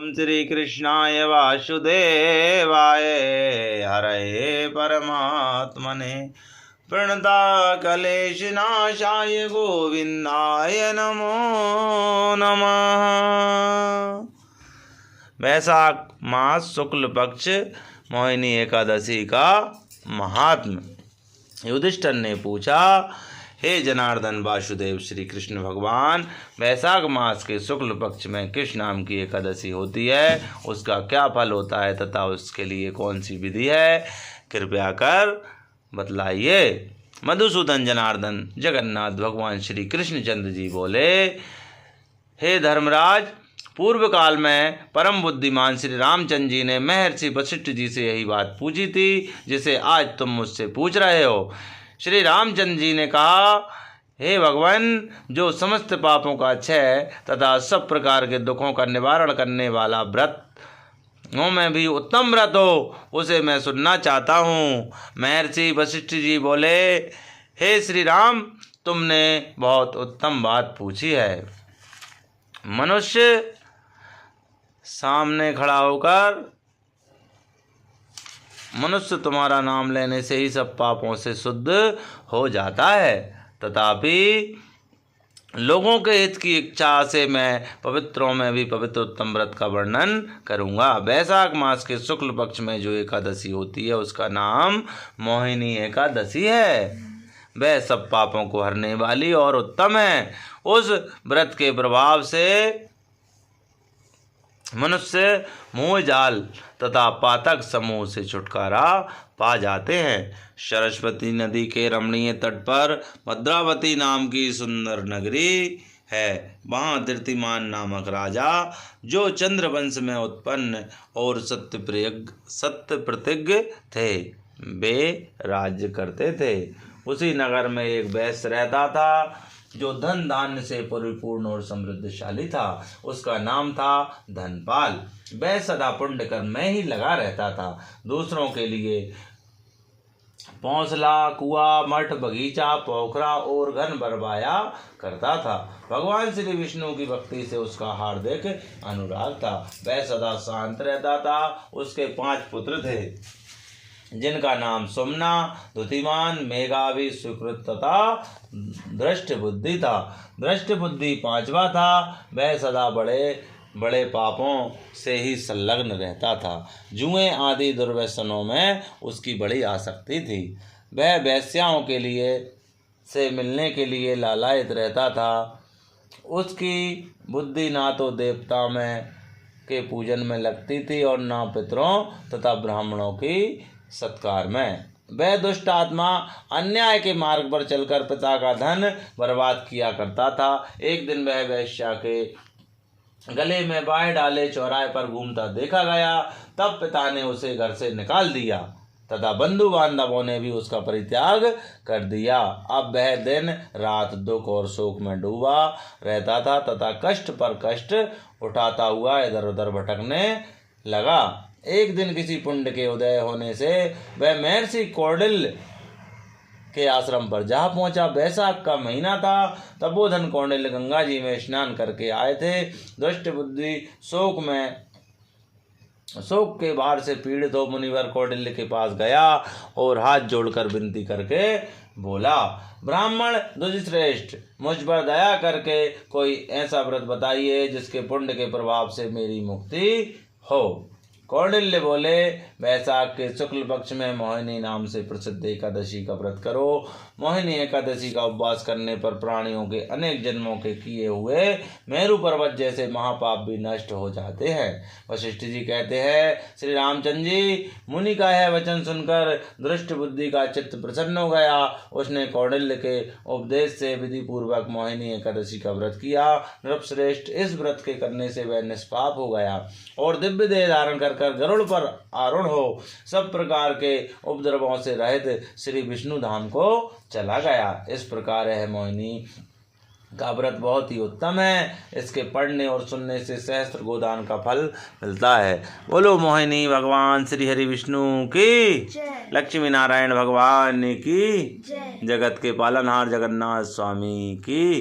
श्री कृष्णाय वासुदेवाय हरये परमात्मने प्रणताकलेशनाशाय गोविंदाय नमो नमः। वैशाख मास शुक्ल पक्ष मोहिनी एकादशी का महात्म्य। युधिष्ठिर ने पूछा, हे जनार्दन वासुदेव, श्री कृष्ण भगवान वैशाख मास के शुक्ल पक्ष में किस नाम की एकादशी होती है, उसका क्या फल होता है तथा उसके लिए कौन सी विधि है, कृपया कर बतलाइए। मधुसूदन जनार्दन जगन्नाथ भगवान श्री कृष्णचंद्र जी बोले, हे धर्मराज, पूर्व काल में परम बुद्धिमान श्री रामचंद्र जी ने महर्षि वशिष्ठ जी से यही बात पूछी थी जिसे आज तुम मुझसे पूछ रहे हो। श्री रामचंद्र जी ने कहा, हे भगवान, जो समस्त पापों का क्षय तथा सब प्रकार के दुखों का निवारण करने वाला व्रत में भी उत्तम व्रत हो, उसे मैं सुनना चाहता हूँ। महर्षि वशिष्ठ जी बोले, हे श्री राम, तुमने बहुत उत्तम बात पूछी है। मनुष्य सामने खड़ा होकर मनुष्य तुम्हारा नाम लेने से ही सब पापों से शुद्ध हो जाता है, तथापि लोगों के हित की इच्छा से मैं पवित्रों में भी पवित्र उत्तम व्रत का वर्णन करूंगा। वैशाख मास के शुक्ल पक्ष में जो एकादशी होती है उसका नाम मोहिनी एकादशी है। वह सब पापों को हरने वाली और उत्तम है। उस व्रत के प्रभाव से मनुष्य मोह जाल तथा पातक समूह से छुटकारा पा जाते हैं। सरस्वती नदी के रमणीय तट पर भद्रावती नाम की सुंदर नगरी है। वहाँ धृतिमान नामक राजा, जो चंद्रवंश में उत्पन्न और सत्य प्रतिज्ञ थे, वे राज्य करते थे। उसी नगर में एक वैश्य रहता था जो धन धान्य से परिपूर्ण और समृद्धशाली था। उसका नाम था धनपाल। वह सदा पुण्य कर्म में ही लगा रहता था। दूसरों के लिए पौंसला, कुआं, मठ, बगीचा, पोखरा और घन बरवाया करता था। भगवान श्री विष्णु की भक्ति से उसका हार्दिक अनुराग था। वह सदा शांत रहता था। उसके 5 पुत्र थे, जिनका नाम सुमना, द्युतिमान, मेघावी, सुकृत तथा दृष्ट बुद्धि था। दृष्ट बुद्धि 5वां था। वह सदा बड़े बड़े पापों से ही संलग्न रहता था। जुए आदि दुर्व्यसनों में उसकी बड़ी आसक्ति थी। वह वेश्याओं के लिए से मिलने के लिए लालायित रहता था। उसकी बुद्धि ना तो देवता में के पूजन में लगती थी और ना पितरों तथा ब्राह्मणों की सत्कार में। वह दुष्ट आत्मा अन्याय के मार्ग पर चलकर पिता का धन बर्बाद किया करता था। एक दिन वह वेश्या के गले में बाएं डाले चौराहे पर घूमता देखा गया। तब पिता ने उसे घर से निकाल दिया तथा बंधु बांधवों ने भी उसका परित्याग कर दिया। अब वह दिन रात दुख और शोक में डूबा रहता था तथा कष्ट पर कष्ट उठाता हुआ इधर उधर भटकने लगा। एक दिन किसी पुण्य के उदय होने से वह महर्षि कौंडिल्य के आश्रम पर जा पहुंचा। वैशाख का महीना था। तपोधन कौंडिल्य गंगा जी में स्नान करके आए थे। दुष्ट बुद्धि शोक के भार से पीड़ित हो मुनिवर कौंडिल्य के पास गया और हाथ जोड़कर विनती करके बोला, ब्राह्मण द्विजश्रेष्ठ, मुझ पर दया करके कोई ऐसा व्रत बताइए जिसके पुण्य के प्रभाव से मेरी मुक्ति हो। कौंडिल्य बोले, वैशाख के शुक्ल पक्ष में मोहिनी नाम से प्रसिद्ध एकादशी का व्रत करो। मोहिनी एकादशी का उपवास करने पर प्राणियों के अनेक जन्मों के किए हुए मेरु पर्वत जैसे महापाप भी नष्ट हो जाते हैं। वशिष्ठ जी कहते हैं, श्री रामचंद्र जी, मुनि का यह वचन सुनकर दृष्ट बुद्धि का चित्त प्रसन्न हो गया। उसने कौंडिल्य के उपदेश से विधि पूर्वक मोहिनी एकादशी का व्रत किया। नृपश्रेष्ठ, इस व्रत के करने से वह निष्पाप हो गया और दिव्य देह धारण कर गरुड़ पर आरूढ़ हो सब प्रकार के उपद्रवों से रहित श्री विष्णु धाम को चला गया। इस प्रकार यह मोहिनी का व्रत बहुत ही उत्तम है। इसके पढ़ने और सुनने से सहस्त्र गोदान का फल मिलता है। बोलो मोहिनी भगवान श्री हरि विष्णु की, लक्ष्मी नारायण भगवान की, जगत के पालनहार जगन्नाथ स्वामी की।